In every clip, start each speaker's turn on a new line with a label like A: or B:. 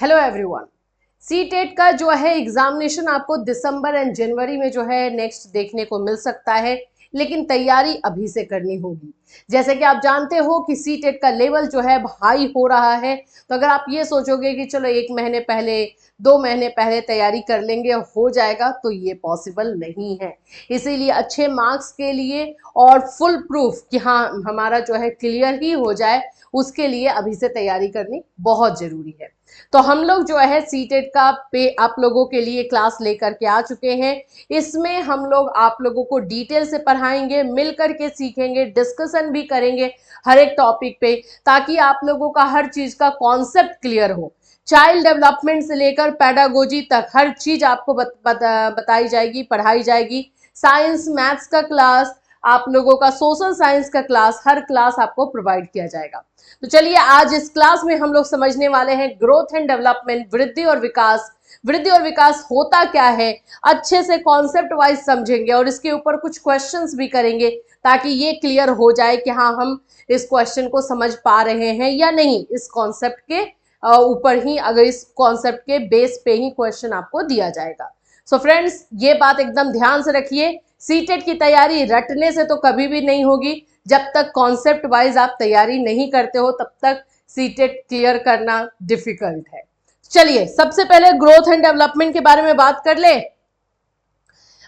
A: Hello everyone. CTET का जो है एग्जामिनेशन आपको दिसंबर एंड जनवरी में जो है नेक्स्ट देखने को मिल सकता है, लेकिन तैयारी अभी से करनी होगी। जैसे कि आप जानते हो कि सीटेट का लेवल जो है हाई हो रहा है, तो अगर आप ये सोचोगे कि चलो 1 महीने पहले 2 महीने पहले तैयारी कर लेंगे हो जाएगा, तो ये पॉसिबल नहीं है। इसीलिए अच्छे मार्क्स के लिए और फुल प्रूफ कि हाँ हमारा जो है क्लियर ही हो जाए, उसके लिए अभी से तैयारी करनी बहुत जरूरी है। तो हम लोग जो है सीटेट का पे आप लोगों के लिए क्लास लेकर के आ चुके हैं। इसमें हम लोग आप लोगों को डिटेल से पढ़ाएंगे, मिल करके सीखेंगे, डिस्कशन भी करेंगे हर एक टॉपिक पे, ताकि आप लोगों का हर चीज का कॉन्सेप्ट क्लियर हो। चाइल्ड डेवलपमेंट से लेकर पैडागोजी तक हर चीज आपको बताई जाएगी, पढ़ाई जाएगी। साइंस मैथ्स का क्लास, आप लोगों का सोशल साइंस का क्लास, हर क्लास आपको प्रोवाइड किया जाएगा। तो चलिए आज इस क्लास में हम लोग समझने वाले हैं ग्रोथ एंड डेवलपमेंट, वृद्धि और विकास। वृद्धि और विकास होता क्या है, अच्छे से कॉन्सेप्ट वाइज समझेंगे और इसके ऊपर कुछ क्वेश्चंस भी करेंगे, ताकि ये क्लियर हो जाए कि हाँ हम इस क्वेश्चन को समझ पा रहे हैं या नहीं। इस कॉन्सेप्ट के ऊपर ही, अगर इस कॉन्सेप्ट के बेस पे ही क्वेश्चन आपको दिया जाएगा। सो फ्रेंड्स, ये बात एकदम ध्यान से रखिए, सीटेट की तैयारी रटने से तो कभी भी नहीं होगी। जब तक कॉन्सेप्ट वाइज आप तैयारी नहीं करते हो तब तक सीटेट क्लियर करना डिफिकल्ट है। चलिए सबसे पहले ग्रोथ एंड डेवलपमेंट के बारे में बात कर ले।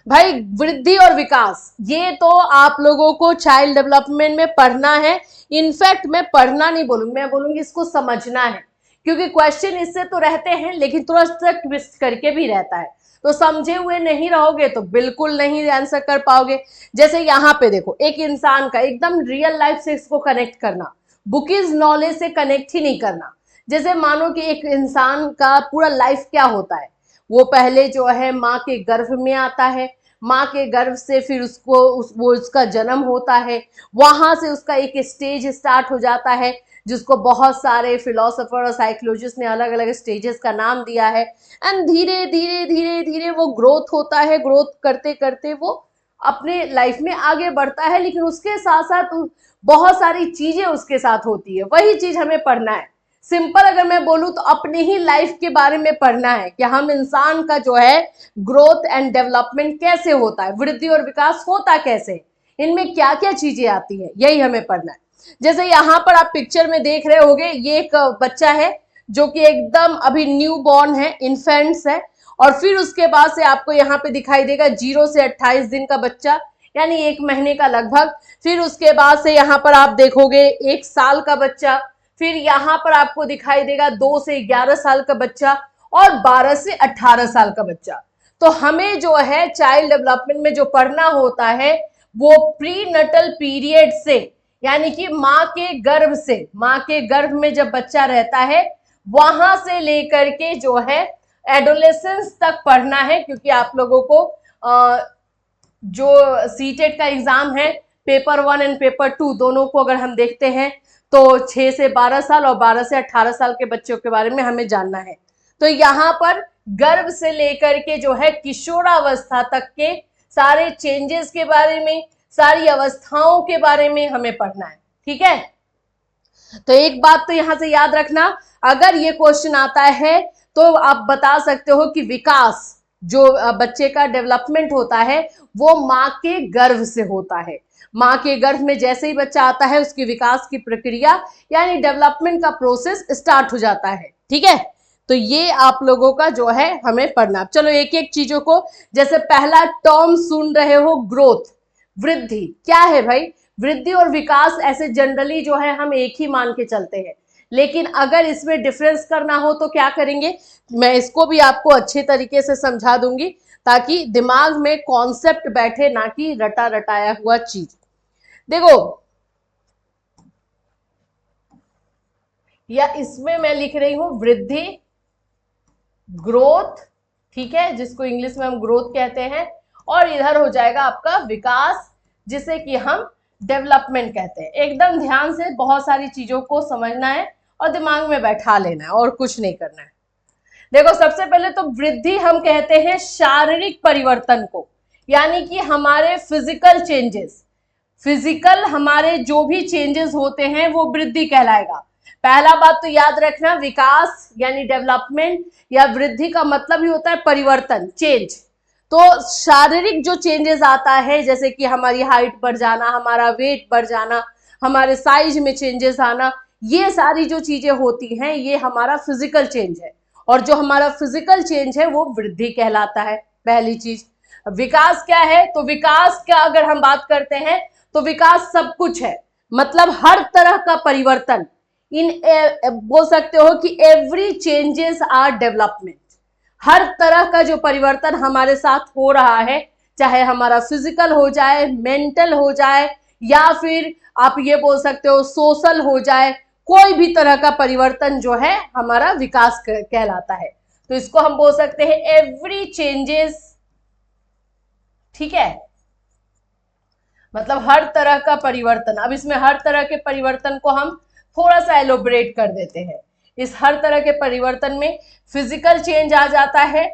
A: भाई वृद्धि और विकास, ये तो आप लोगों को चाइल्ड डेवलपमेंट में पढ़ना है। इनफैक्ट मैं पढ़ना नहीं बोलूंगी, मैं बोलूंगी इसको समझना है, क्योंकि क्वेश्चन इससे तो रहते हैं लेकिन थोड़ा सा ट्विस्ट करके भी रहता है। तो समझे हुए नहीं रहोगे तो बिल्कुल नहीं आंसर कर पाओगे। जैसे यहाँ पे देखो, एक इंसान का एकदम रियल लाइफ से इसको कनेक्ट करना, बुकीज नॉलेज से कनेक्ट ही नहीं करना। जैसे मानो कि एक इंसान का पूरा लाइफ क्या होता है, वो पहले जो है माँ के गर्भ में आता है, माँ के गर्भ से फिर उसका जन्म होता है, वहां से उसका एक स्टेज स्टार्ट हो जाता है, जिसको बहुत सारे फिलोसोफर और साइकोलॉजिस्ट ने अलग अलग स्टेजेस का नाम दिया है। एंड धीरे धीरे धीरे धीरे वो ग्रोथ होता है, ग्रोथ करते करते वो अपने लाइफ में आगे बढ़ता है, लेकिन उसके साथ साथ बहुत सारी चीजें उसके साथ होती है। वही चीज हमें पढ़ना है। सिंपल अगर मैं बोलूं तो अपने ही लाइफ के बारे में पढ़ना है कि हम इंसान का जो है ग्रोथ एंड डेवलपमेंट कैसे होता है, वृद्धि और विकास होता कैसे, इनमें क्या क्या चीजें आती है, यही हमें पढ़ना है। जैसे यहाँ पर आप पिक्चर में देख रहे होंगे, ये एक बच्चा है जो कि एकदम अभी न्यू बॉर्न है, इन्फेंट्स है। और फिर उसके बाद से आपको यहाँ पे दिखाई देगा 0 से 28 दिन का बच्चा, यानी 1 महीने का लगभग। फिर उसके बाद से यहाँ पर आप देखोगे 1 साल का बच्चा। फिर यहाँ पर आपको दिखाई देगा 2 से 11 साल का बच्चा और 12 से 18 साल का बच्चा। तो हमें जो है चाइल्ड डेवलपमेंट में जो पढ़ना होता है वो प्री नटल पीरियड से, यानी कि माँ के गर्भ से, माँ के गर्भ में जब बच्चा रहता है वहां से लेकर के जो है एडोलेसेंस तक पढ़ना है। क्योंकि आप लोगों को जो सीटेट का एग्जाम है, पेपर 1 एंड पेपर 2 दोनों को अगर हम देखते हैं तो 6 से 12 साल और 12 से 18 साल के बच्चों के बारे में हमें जानना है। तो यहाँ पर गर्भ से लेकर के जो है किशोरावस्था तक के सारे चेंजेस के बारे में, सारी अवस्थाओं के बारे में हमें पढ़ना है। ठीक है, तो एक बात तो यहां से याद रखना, अगर ये क्वेश्चन आता है तो आप बता सकते हो कि विकास, जो बच्चे का डेवलपमेंट होता है वो माँ के गर्भ से होता है। माँ के गर्भ में जैसे ही बच्चा आता है उसकी विकास की प्रक्रिया यानी डेवलपमेंट का प्रोसेस स्टार्ट हो जाता है। ठीक है, तो ये आप लोगों का जो है हमें पढ़ना। चलो एक एक चीजों को, जैसे पहला टर्म सुन रहे हो ग्रोथ, वृद्धि, क्या है भाई? वृद्धि और विकास ऐसे जनरली जो है हम एक ही मान के चलते हैं, लेकिन अगर इसमें डिफरेंस करना हो तो क्या करेंगे, मैं इसको भी आपको अच्छे तरीके से समझा दूंगी ताकि दिमाग में कॉन्सेप्ट बैठे, ना कि रटा रटाया हुआ चीज। देखो, या इसमें मैं लिख रही हूं वृद्धि, ग्रोथ, ठीक है, जिसको इंग्लिश में हम ग्रोथ कहते हैं, और इधर हो जाएगा आपका विकास, जिसे कि हम डेवलपमेंट कहते हैं। एकदम ध्यान से बहुत सारी चीजों को समझना है और दिमाग में बैठा लेना है और कुछ नहीं करना है। देखो सबसे पहले तो वृद्धि हम कहते हैं शारीरिक परिवर्तन को, यानी कि हमारे फिजिकल चेंजेस, फिजिकल हमारे जो भी चेंजेस होते हैं वो वृद्धि कहलाएगा। पहला बात तो याद रखना, विकास यानी डेवलपमेंट या वृद्धि का मतलब ही होता है परिवर्तन, चेंज। तो शारीरिक जो चेंजेस आता है, जैसे कि हमारी हाइट बढ़ जाना, हमारा वेट बढ़ जाना, हमारे साइज में चेंजेस आना, ये सारी जो चीजें होती हैं ये हमारा फिजिकल चेंज है। और जो हमारा फिजिकल चेंज है वो वृद्धि कहलाता है। पहली चीज। विकास क्या है? तो विकास का अगर हम बात करते हैं तो विकास सब कुछ है, मतलब हर तरह का परिवर्तन। बोल सकते हो कि एवरी चेंजेस आर डेवलपमेंट। हर तरह का जो परिवर्तन हमारे साथ हो रहा है, चाहे हमारा फिजिकल हो जाए, मेंटल हो जाए, या फिर आप ये बोल सकते हो सोशल हो जाए, कोई भी तरह का परिवर्तन जो है हमारा विकास कहलाता है। तो इसको हम बोल सकते हैं एवरी चेंजेस, ठीक है, मतलब हर तरह का परिवर्तन। अब इसमें हर तरह के परिवर्तन को हम थोड़ा सा एलोबरेट कर देते हैं। इस हर तरह के परिवर्तन में फिजिकल चेंज आ जाता है,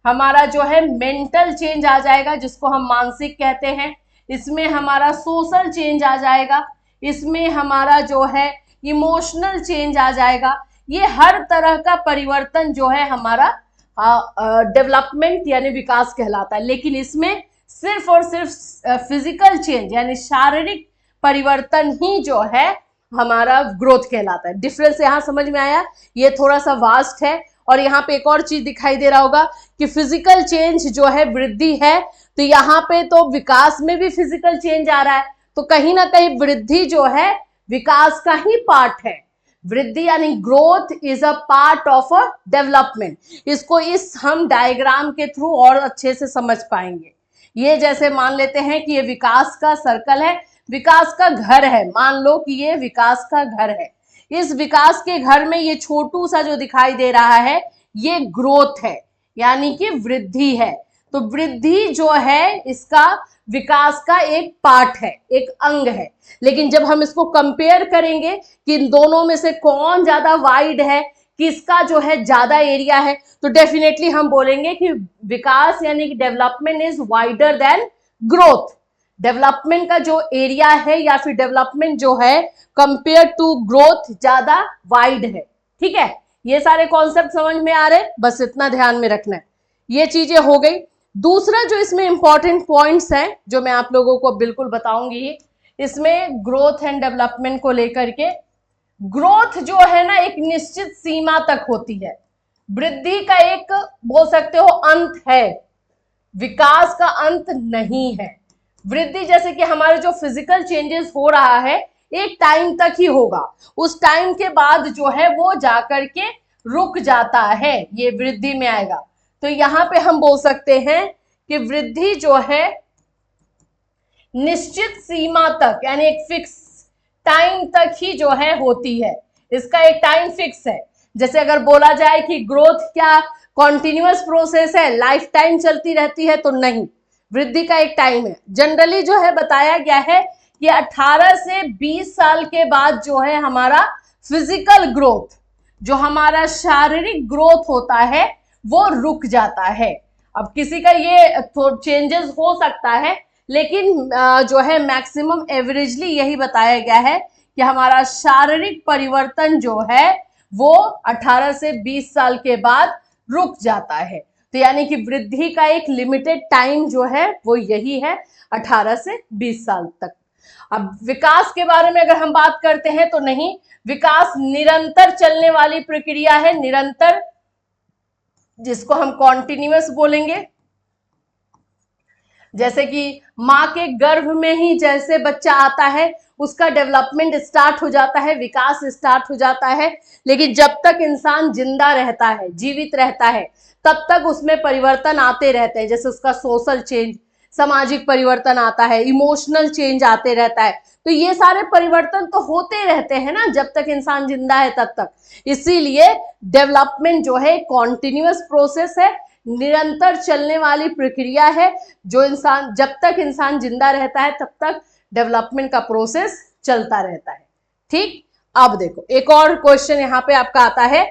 A: हमारा जो है मेंटल चेंज आ जाएगा जिसको हम मानसिक कहते हैं, इसमें हमारा सोशल चेंज आ जाएगा, इसमें हमारा जो है इमोशनल चेंज आ जाएगा। ये हर तरह का परिवर्तन जो है हमारा डेवलपमेंट यानी विकास कहलाता है। लेकिन इसमें सिर्फ और सिर्फ फिजिकल चेंज यानी शारीरिक परिवर्तन ही जो है हमारा ग्रोथ कहलाता है। डिफरेंस यहां समझ में आया? ये थोड़ा सा वास्ट है। और यहाँ पे एक और चीज दिखाई दे रहा होगा कि फिजिकल चेंज जो है वृद्धि है, तो यहाँ पे तो विकास में भी फिजिकल चेंज आ रहा है, तो कहीं ना कहीं वृद्धि जो है विकास का ही पार्ट है। वृद्धि यानी growth is a part of a development. इसको इस हम डायग्राम के थ्रू और अच्छे से समझ पाएंगे। ये जैसे मान लेते हैं कि ये विकास का सर्कल है, विकास का घर है, मान लो कि ये विकास का घर है। इस विकास के घर में ये छोटू सा जो दिखाई दे रहा है ये ग्रोथ है, यानी कि वृद्धि है। तो वृद्धि जो है इसका विकास का एक पार्ट है, एक अंग है। लेकिन जब हम इसको कंपेयर करेंगे कि इन दोनों में से कौन ज्यादा वाइड है, किसका जो है ज्यादा एरिया है, तो डेफिनेटली हम बोलेंगे कि विकास यानी कि development is wider than growth. Development का जो एरिया है या फिर डेवलपमेंट जो है कंपेयर टू ग्रोथ ज्यादा वाइड है। ठीक है, ये सारे कॉन्सेप्ट समझ में आ रहे, बस इतना ध्यान में रखना है। ये चीजें हो गई। दूसरा जो इसमें इंपॉर्टेंट पॉइंट्स हैं जो मैं आप लोगों को बिल्कुल बताऊंगी इसमें ग्रोथ एंड डेवलपमेंट को लेकर के, ग्रोथ जो है ना एक निश्चित सीमा तक होती है, वृद्धि का एक बोल सकते हो अंत है, विकास का अंत नहीं है। वृद्धि जैसे कि हमारे जो फिजिकल चेंजेस हो रहा है एक टाइम तक ही होगा, उस टाइम के बाद जो है वो जाकर के रुक जाता है, ये वृद्धि में आएगा। तो यहां पे हम बोल सकते हैं कि वृद्धि जो है निश्चित सीमा तक यानी एक फिक्स टाइम तक ही जो है होती है, इसका एक टाइम फिक्स है। जैसे अगर बोला जाए कि ग्रोथ क्या कॉन्टिन्यूअस प्रोसेस है, लाइफ टाइम चलती रहती है, तो नहीं, वृद्धि का एक टाइम है। जनरली जो है बताया गया है कि 18 से 20 साल के बाद जो है हमारा फिजिकल ग्रोथ, जो हमारा शारीरिक ग्रोथ होता है वो रुक जाता है। अब किसी का ये चेंजेस हो सकता है, लेकिन जो है मैक्सिमम एवरेजली यही बताया गया है कि हमारा शारीरिक परिवर्तन जो है वो 18 से 20 साल के बाद रुक जाता है। तो यानी कि वृद्धि का एक लिमिटेड टाइम जो है वो यही है, 18 से 20 साल तक। अब विकास के बारे में अगर हम बात करते हैं तो नहीं, विकास निरंतर चलने वाली प्रक्रिया है, निरंतर, जिसको हम कॉन्टिन्यूअस बोलेंगे। जैसे कि माँ के गर्भ में ही जैसे बच्चा आता है उसका डेवलपमेंट स्टार्ट हो जाता है, विकास स्टार्ट हो जाता है, लेकिन जब तक इंसान जिंदा रहता है, जीवित रहता है, तब तक उसमें परिवर्तन आते रहते हैं। जैसे उसका सोशल चेंज, सामाजिक परिवर्तन आता है, इमोशनल चेंज आते रहता है। तो ये सारे परिवर्तन तो होते रहते हैं ना जब तक इंसान जिंदा है तब तक। इसीलिए डेवलपमेंट जो है कॉन्टिन्यूअस प्रोसेस है, निरंतर चलने वाली प्रक्रिया है, जो इंसान जब तक इंसान जिंदा रहता है तब तक डेवलपमेंट का प्रोसेस चलता रहता है। ठीक, अब देखो एक और क्वेश्चन यहाँ पे आपका आता है,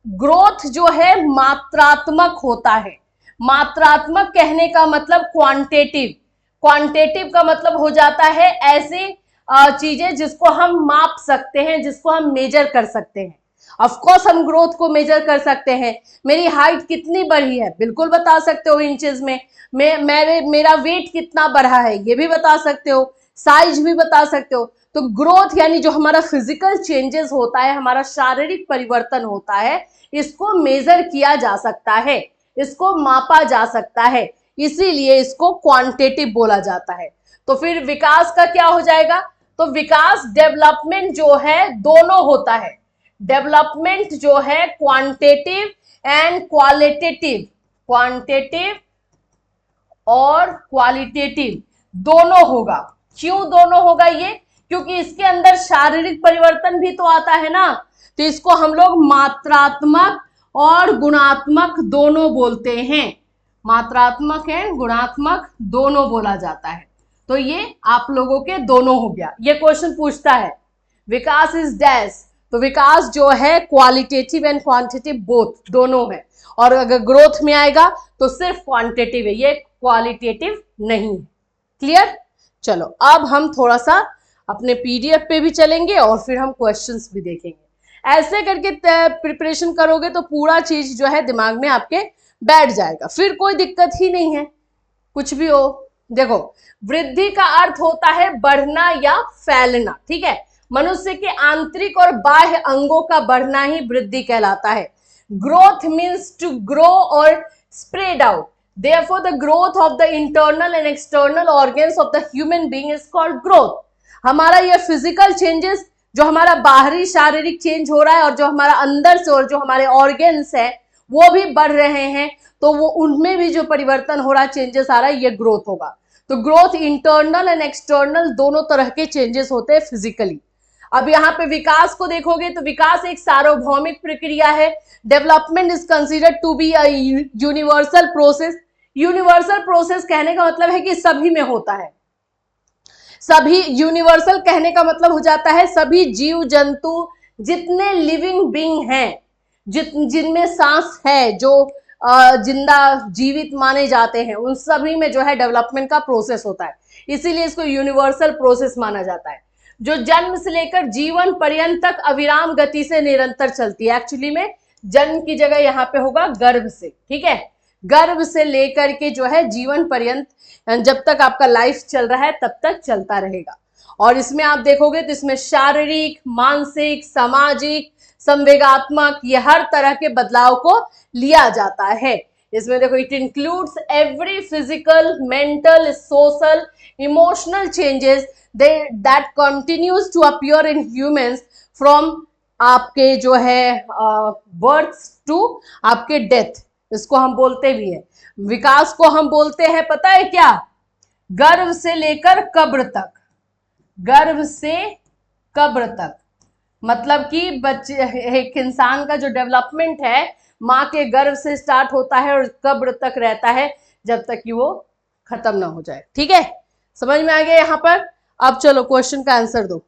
A: ग्रोथ जो है मात्रात्मक होता है। मात्रात्मक कहने का मतलब क्वांटिटेटिव, क्वांटिटेटिव का मतलब हो जाता है ऐसी चीजें जिसको हम माप सकते हैं, जिसको हम मेजर कर सकते हैं। ऑफ कोर्स हम ग्रोथ को मेजर कर सकते हैं। मेरी हाइट कितनी बढ़ी है, बिल्कुल बता सकते हो इंचेस में। मेरा वेट कितना बढ़ा है, ये भी बता सकते हो। साइज भी बता सकते हो। तो ग्रोथ यानी जो हमारा फिजिकल चेंजेस होता है, हमारा शारीरिक परिवर्तन होता है, इसको मेजर किया जा सकता है, इसको मापा जा सकता है, इसीलिए इसको क्वांटिटेटिव बोला जाता है। तो फिर विकास का क्या हो जाएगा? तो विकास, डेवलपमेंट जो है दोनों होता है। डेवलपमेंट जो है क्वांटिटेटिव एंड क्वालिटेटिव, क्वांटिटेटिव और क्वालिटेटिव दोनों होगा। क्यों दोनों होगा ये? क्योंकि इसके अंदर शारीरिक परिवर्तन भी तो आता है ना। तो इसको हम लोग मात्रात्मक और गुणात्मक दोनों बोलते हैं। मात्रात्मक एंड गुणात्मक दोनों बोला जाता है। तो ये आप लोगों के दोनों हो गया। ये क्वेश्चन पूछता है विकास इज डैश, तो विकास जो है क्वालिटेटिव एंड क्वांटिटेटिव बोथ दोनों है। और अगर ग्रोथ में आएगा तो सिर्फ क्वांटिटेटिव है, ये क्वालिटेटिव नहीं है। क्लियर? चलो अब हम थोड़ा सा अपने पीडीएफ पे भी चलेंगे और फिर हम क्वेश्चंस भी देखेंगे। ऐसे करके प्रिपरेशन करोगे तो पूरा चीज जो है दिमाग में आपके बैठ जाएगा, फिर कोई दिक्कत ही नहीं है कुछ भी हो। देखो, वृद्धि का अर्थ होता है बढ़ना या फैलना, ठीक है। मनुष्य के आंतरिक और बाह्य अंगों का बढ़ना ही वृद्धि कहलाता है। ग्रोथ मीन्स टू ग्रो और spread out, therefore the growth of the internal and external organs of the human being is called growth। हमारा ये फिजिकल चेंजेस, जो हमारा बाहरी शारीरिक चेंज हो रहा है और जो हमारा अंदर से और जो हमारे ऑर्गेन्स है वो भी बढ़ रहे हैं, तो वो उनमें भी जो परिवर्तन हो रहा है, चेंजेस आ रहा है, ये ग्रोथ होगा। तो ग्रोथ इंटरनल एंड एक्सटर्नल दोनों तरह के चेंजेस होते हैं फिजिकली। अब यहाँ पे विकास को देखोगे तो विकास एक सार्वभौमिक प्रक्रिया है। Development is considered to be a universal process. Universal process कहने का मतलब है कि सभी में होता है। सभी, यूनिवर्सल कहने का मतलब हो जाता है सभी जीव जंतु, जितने लिविंग बीइंग हैं, जिनमें सांस है, जो जिंदा जीवित माने जाते हैं, उन सभी में जो है डेवलपमेंट का प्रोसेस होता है। इसीलिए इसको यूनिवर्सल प्रोसेस माना जाता है, जो जन्म से लेकर जीवन पर्यंत तक अविराम गति से निरंतर चलती है। एक्चुअली में जन्म की जगह यहाँ पे होगा गर्भ से, ठीक है। गर्भ से लेकर के जो है जीवन पर्यंत, जब तक आपका लाइफ चल रहा है तब तक चलता रहेगा। और इसमें आप देखोगे तो इसमें शारीरिक, मानसिक, सामाजिक, संवेगात्मक, ये हर तरह के बदलाव को लिया जाता है। इसमें देखो, it includes every physical, mental, social, emotional changes that continues to appear in humans from आपके जो है बर्थ टू आपके डेथ। इसको हम बोलते भी हैं, विकास को हम बोलते हैं, पता है क्या? गर्भ से लेकर कब्र तक। गर्भ से कब्र तक मतलब कि बच्चे, एक इंसान का जो डेवलपमेंट है माँ के गर्भ से स्टार्ट होता है और कब्र तक रहता है, जब तक कि वो खत्म ना हो जाए। ठीक है, समझ में आ गया यहाँ पर? अब चलो क्वेश्चन का आंसर दो।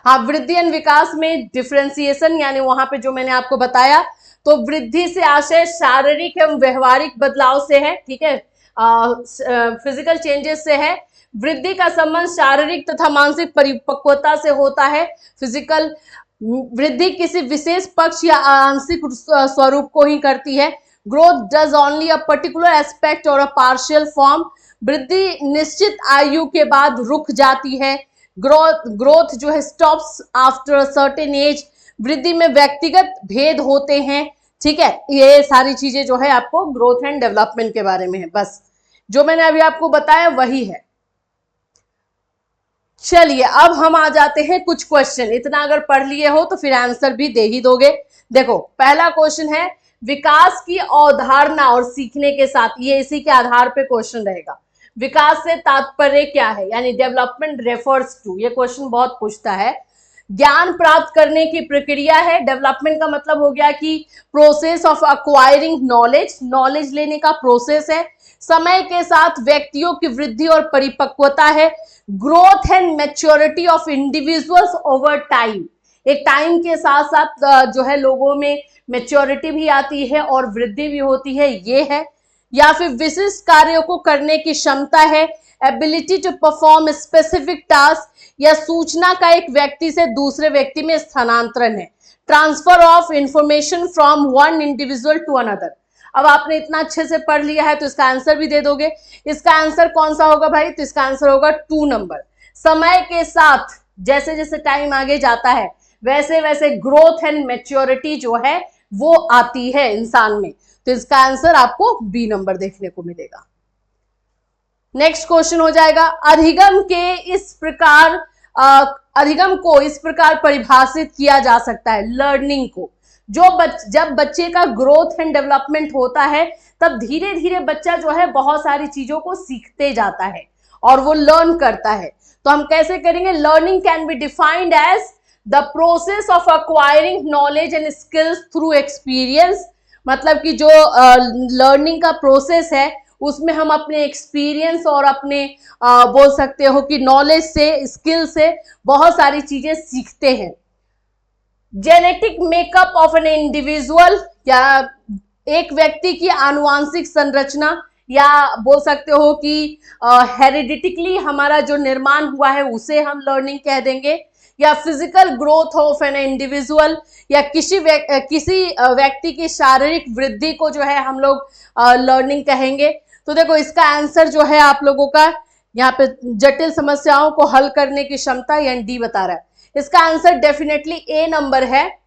A: हाँ, वृद्धि एंड विकास में डिफरेंशिएशन, यानी वहां पे जो मैंने आपको बताया, तो वृद्धि से आशय शारीरिक एवं व्यवहारिक बदलाव से है, ठीक है, फिजिकल चेंजेस से है। वृद्धि का संबंध शारीरिक तथा मानसिक परिपक्वता से होता है। फिजिकल वृद्धि किसी विशेष पक्ष या आंशिक स्वरूप को ही करती है। Growth does only a particular aspect और अ पार्शियल फॉर्म। वृद्धि निश्चित आयु के बाद रुक जाती है। ग्रोथ जो है stops after a certain age. वृद्धि में व्यक्तिगत भेद होते हैं। ठीक है, ये सारी चीजें जो है आपको ग्रोथ एंड डेवलपमेंट के बारे में है। बस जो मैंने अभी आपको बताया वही है। चलिए अब हम आ जाते हैं कुछ क्वेश्चन। इतना अगर पढ़ लिए हो तो फिर आंसर भी दे ही दोगे। देखो, पहला क्वेश्चन है विकास की अवधारणा और सीखने के साथ, ये इसी के आधार पे क्वेश्चन रहेगा। विकास से तात्पर्य क्या है, यानी डेवलपमेंट रेफर्स टू, ये क्वेश्चन बहुत पूछता है। ज्ञान प्राप्त करने की प्रक्रिया है। डेवलपमेंट का मतलब हो गया कि process of acquiring knowledge, knowledge लेने का प्रोसेस है। समय के साथ व्यक्तियों की वृद्धि और परिपक्वता है। Growth and maturity of individuals over time, एक टाइम के साथ साथ जो है लोगों में मैच्योरिटी भी आती है और वृद्धि भी होती है, ये है। या फिर विशिष्ट कार्यों को करने की क्षमता है, ability to perform specific task, या सूचना का एक व्यक्ति से दूसरे व्यक्ति में स्थानांतरण है, transfer of information from one individual to another. अब आपने इतना अच्छे से पढ़ लिया है तो इसका आंसर भी दे दोगे। इसका आंसर कौन सा होगा भाई? तो इसका आंसर होगा 2 नंबर। समय के साथ जैसे जैसे टाइम आगे जाता है वैसे वैसे ग्रोथ एंड मैच्योरिटी जो है वो आती है इंसान में, तो इसका आंसर आपको बी नंबर देखने को मिलेगा। नेक्स्ट क्वेश्चन हो जाएगा, अधिगम को इस प्रकार परिभाषित किया जा सकता है, लर्निंग को, जब बच्चे का ग्रोथ एंड डेवलपमेंट होता है तब धीरे धीरे बच्चा जो है बहुत सारी चीजों को सीखते जाता है और वो लर्न करता है। तो हम कैसे करेंगे? Learning can be defined as the process of acquiring knowledge and skills through experience. मतलब कि जो लर्निंग का प्रोसेस है उसमें हम अपने एक्सपीरियंस और अपने बोल सकते हो कि नॉलेज से, स्किल से बहुत सारी चीजें सीखते हैं। Genetic makeup of an individual, या एक व्यक्ति की आनुवांशिक संरचना, या बोल सकते हो कि हेरिडिटिकली हमारा जो निर्माण हुआ है उसे हम लर्निंग कह देंगे, या physical growth of an individual, या किसी व्यक्ति की शारीरिक वृद्धि को जो है हम लोग लर्निंग कहेंगे। तो देखो इसका आंसर जो है आप लोगों का यहाँ पे जटिल समस्याओं को हल करने की क्षमता, यानी डी बता रहा है। इसका आंसर डेफिनेटली ए नंबर है।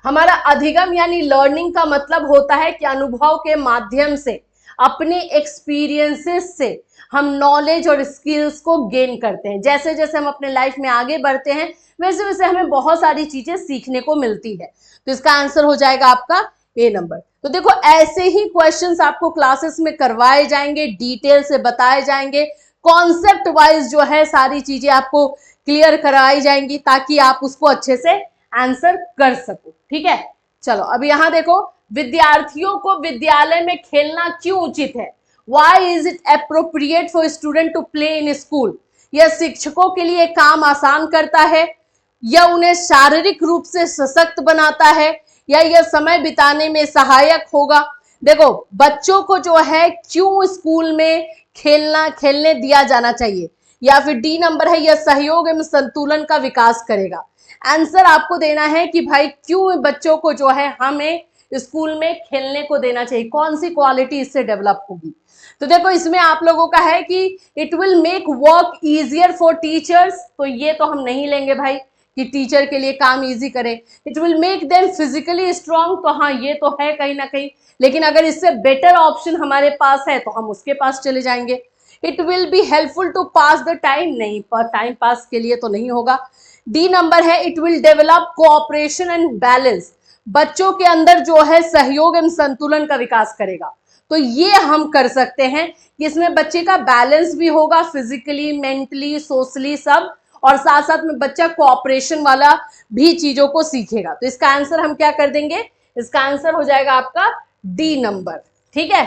A: हमारा अधिगम यानी लर्निंग का मतलब होता है कि अनुभव के माध्यम से, अपने एक्सपीरियंसेस से हम नॉलेज और स्किल्स को गेन करते हैं। जैसे जैसे हम अपने लाइफ में आगे बढ़ते हैं वैसे वैसे हमें बहुत सारी चीजें सीखने को मिलती है। तो इसका आंसर हो जाएगा आपका ए नंबर। तो देखो ऐसे ही क्वेश्चंस आपको क्लासेस में करवाए जाएंगे, डिटेल से बताए जाएंगे, कॉन्सेप्ट वाइज जो है सारी चीजें आपको क्लियर कराई जाएंगी ताकि आप उसको अच्छे से आंसर कर सको। ठीक है, चलो अब यहां देखो, विद्यार्थियों को विद्यालय में खेलना क्यों उचित है? Why is it appropriate for student to play in school? यह शिक्षकों के लिए काम आसान करता है, यह उन्हें शारीरिक रूप से सशक्त बनाता है, या यह समय बिताने में सहायक होगा? देखो बच्चों को जो है क्यों स्कूल में खेलने दिया जाना चाहिए, या फिर डी नंबर है यह सहयोग एवं संतुलन का विकास करेगा। आंसर आपको देना है कि भाई क्यों बच्चों को जो है हमें स्कूल में खेलने को देना चाहिए, कौन सी क्वालिटी इससे डेवलप होगी। तो देखो इसमें आप लोगों का है कि it will make work easier for teachers, तो ये तो हम नहीं लेंगे भाई कि टीचर के लिए काम इजी करें। It will make them physically strong, तो हाँ ये तो है कहीं ना कहीं, लेकिन अगर इससे बेटर ऑप्शन हमारे पास है तो हम उसके पास चले जाएंगे। It will be helpful to pass the time, नहीं, पर टाइम पास के लिए तो नहीं होगा। डी नंबर है it will develop cooperation and balance, बच्चों के अंदर जो है सहयोग एवं संतुलन का विकास करेगा। तो ये हम कर सकते हैं कि इसमें बच्चे का बैलेंस भी होगा, फिजिकली, मेंटली, सोशली सब, और साथ साथ में बच्चा कोऑपरेशन वाला भी चीजों को सीखेगा। तो इसका आंसर हम क्या कर देंगे? इसका आंसर हो जाएगा आपका डी नंबर। ठीक है,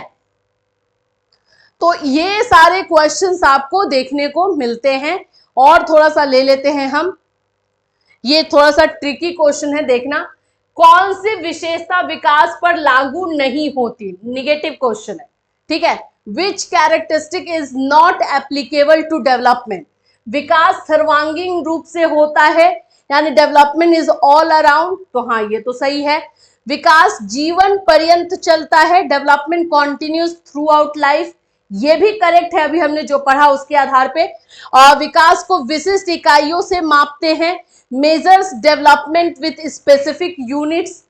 A: तो ये सारे क्वेश्चंस आपको देखने को मिलते हैं। और थोड़ा सा ले लेते हैं हम, ये थोड़ा सा ट्रिकी क्वेश्चन है, देखना कौन सी विशेषता विकास पर लागू नहीं होती, निगेटिव क्वेश्चन है। ठीक है, which characteristic is not applicable to development? विकास सर्वांगीण रूप से होता है, यानी डेवलपमेंट इज ऑल अराउंड, तो हाँ ये तो सही है। विकास जीवन पर्यंत चलता है, development continues through out life, ये भी करेक्ट है, अभी हमने जो पढ़ा उसके आधार पे। विकास को विशिष्ट इकाइयों से मापते हैं, measures development with specific units,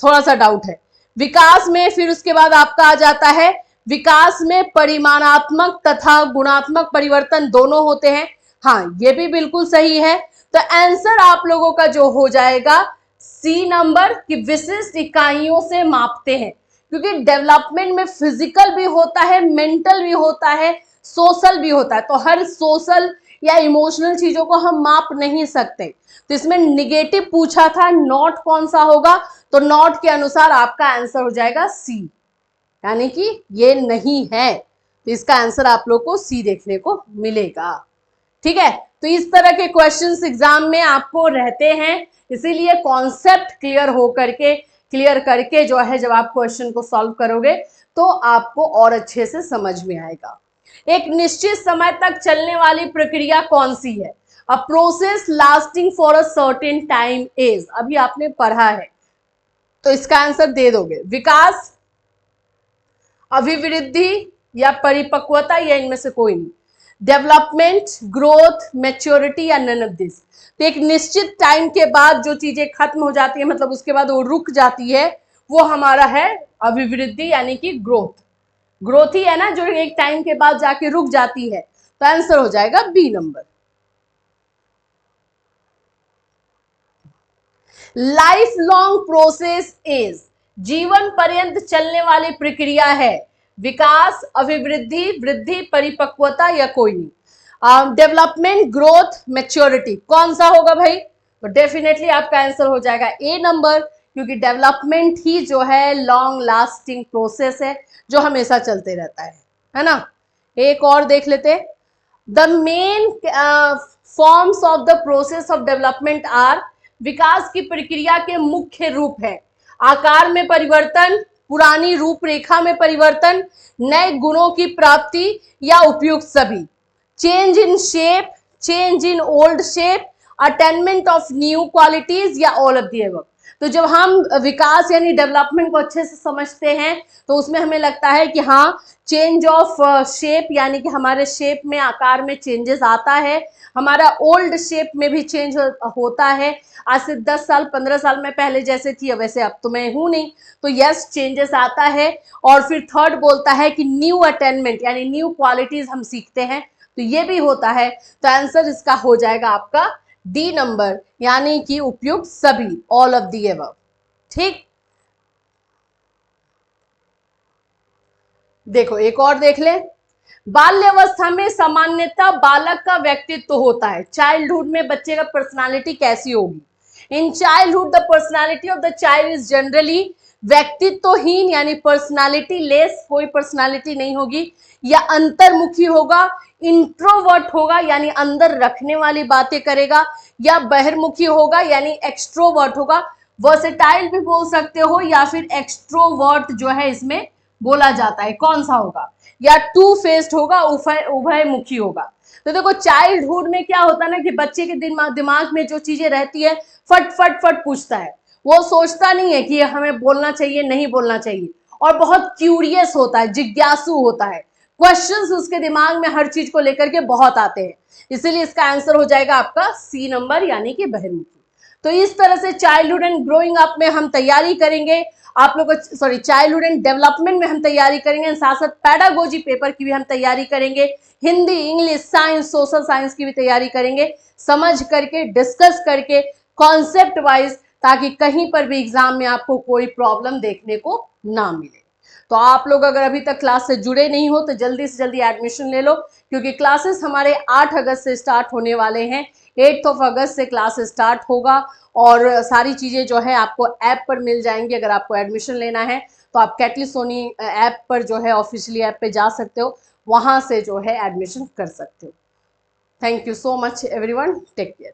A: थोड़ा सा डाउट है। विकास में फिर उसके बाद आपका आ जाता है, विकास में परिमाणात्मक तथा गुणात्मक परिवर्तन दोनों होते हैं, हाँ ये भी बिल्कुल सही है। तो आंसर आप लोगों का जो हो जाएगा सी नंबर, कि विशिष्ट इकाइयों से मापते हैं, क्योंकि डेवलपमेंट में फिजिकल भी होता है, मेंटल भी होता है, सोशल भी होता है, तो हर सोशल या इमोशनल चीजों को हम माप नहीं सकते। तो इसमें निगेटिव पूछा था, नॉट कौन सा होगा, तो नॉट के अनुसार आपका आंसर हो जाएगा सी, यानी कि ये नहीं है। तो इसका आंसर आप लोग को सी देखने को मिलेगा। ठीक है, तो इस तरह के क्वेश्चंस एग्जाम में आपको रहते हैं, इसीलिए कॉन्सेप्ट क्लियर हो करके क्लियर करके जो है जब आप क्वेश्चन को सॉल्व करोगे तो आपको और अच्छे से समझ में आएगा। एक निश्चित समय तक चलने वाली प्रक्रिया कौन सी है? A process lasting for a certain time is, अभी आपने पढ़ा है तो इसका आंसर दे दोगे। विकास, अभिवृद्धि या परिपक्वता, या इनमें से कोई नहीं। डेवलपमेंट, ग्रोथ, मैच्योरिटी या नन ऑफ दिस। तो एक निश्चित टाइम के बाद जो चीजें खत्म हो जाती है, मतलब उसके बाद वो रुक जाती है, वो हमारा है अभिवृद्धि यानी कि ग्रोथ। ग्रोथ ही है ना जो एक टाइम के बाद जाके रुक जाती है। तो आंसर हो जाएगा B number. Life long process is, जीवन पर्यंत चलने वाली प्रक्रिया है। विकास, अभिवृद्धि, वृद्धि, परिपक्वता या कोई नहीं। डेवलपमेंट, ग्रोथ, मैच्योरिटी, कौन सा होगा भाई? तो डेफिनेटली आपका आंसर हो जाएगा ए नंबर, क्योंकि डेवलपमेंट ही जो है लॉन्ग लास्टिंग प्रोसेस है जो हमेशा चलते रहता है ना। एक और देख लेते। The main forms of the process of development are, विकास की प्रक्रिया के मुख्य रूप है आकार में परिवर्तन, पुरानी रूपरेखा में परिवर्तन, नए गुणों की प्राप्ति या उपयुक्त सभी। Change in shape, change in old shape, attainment of new qualities या ऑल ऑफ द अबव। तो जब हम विकास यानी डेवलपमेंट को अच्छे से समझते हैं तो उसमें हमें लगता है कि हाँ, चेंज ऑफ शेप यानी कि हमारे शेप में, आकार में चेंजेस आता है, हमारा ओल्ड शेप में भी चेंज होता है। आज से 10 साल 15 साल में पहले जैसे थी वैसे अब तो मैं हूं नहीं, तो यस चेंजेस आता है। और फिर थर्ड बोलता है कि न्यू अटेनमेंट यानी न्यू क्वालिटीज हम सीखते हैं, तो ये भी होता है। तो आंसर इसका हो जाएगा आपका डी नंबर, यानी कि उपयुक्त सभी, ऑल ऑफ दी अबव। ठीक, देखो एक और देख ले। बाल्यावस्था में सामान्यतः बालक का व्यक्तित्व होता है। चाइल्डहुड में बच्चे का पर्सनालिटी कैसी होगी? In childhood the personality of the child is generally, व्यक्तित्वहीन यानी पर्सनालिटी लेस, कोई पर्सनालिटी नहीं होगी, या अंतर्मुखी होगा, इंट्रोवर्ट होगा यानी अंदर रखने वाली बातें करेगा, या बहिर्मुखी होगा यानी एक्सट्रोवर्ट होगा। वर्सेटाइल भी बोल सकते हो, या फिर एक्सट्रोवर्ट जो है इसमें बोला जाता है, कौन सा होगा? या टू फेस्ड होगा, उभयमुखी होगा। तो देखो चाइल्डहुड में क्या होता है ना कि बच्चे के दिमाग में जो चीजें रहती है फट फट फट पूछता है, वो सोचता नहीं है कि हमें बोलना चाहिए नहीं बोलना चाहिए, और बहुत क्यूरियस होता है, जिज्ञासु होता है, क्वेश्चंस उसके दिमाग में हर चीज को लेकर के बहुत आते हैं। इसीलिए इसका आंसर हो जाएगा आपका सी नंबर यानी कि बहिर्मुखी। तो इस तरह से चाइल्डहुड एंड ग्रोइंग अप में हम तैयारी करेंगे, आप लोग को सॉरी चाइल्डहुड एंड डेवलपमेंट में हम तैयारी करेंगे, साथ साथ पैडागोजी पेपर की भी हम तैयारी करेंगे, Hindi, English, science, social science की भी तैयारी करेंगे, समझ करके, डिस्कस करके, कॉन्सेप्ट वाइज, ताकि कहीं पर भी एग्जाम में आपको कोई प्रॉब्लम देखने को ना मिले। तो आप लोग अगर अभी तक क्लास से जुड़े नहीं हो तो जल्दी से जल्दी एडमिशन ले लो, क्योंकि क्लासेस हमारे 8 अगस्त से स्टार्ट होने वाले हैं। 8 अगस्त से क्लास स्टार्ट होगा और सारी चीज़ें जो है आपको ऐप पर मिल जाएंगी। अगर आपको एडमिशन लेना है तो आप कैटली सोनी ऐप पर जो है ऑफिशियली ऐप पे जा सकते हो, वहाँ से जो है एडमिशन कर सकते हो। Thank you so much everyone, take care.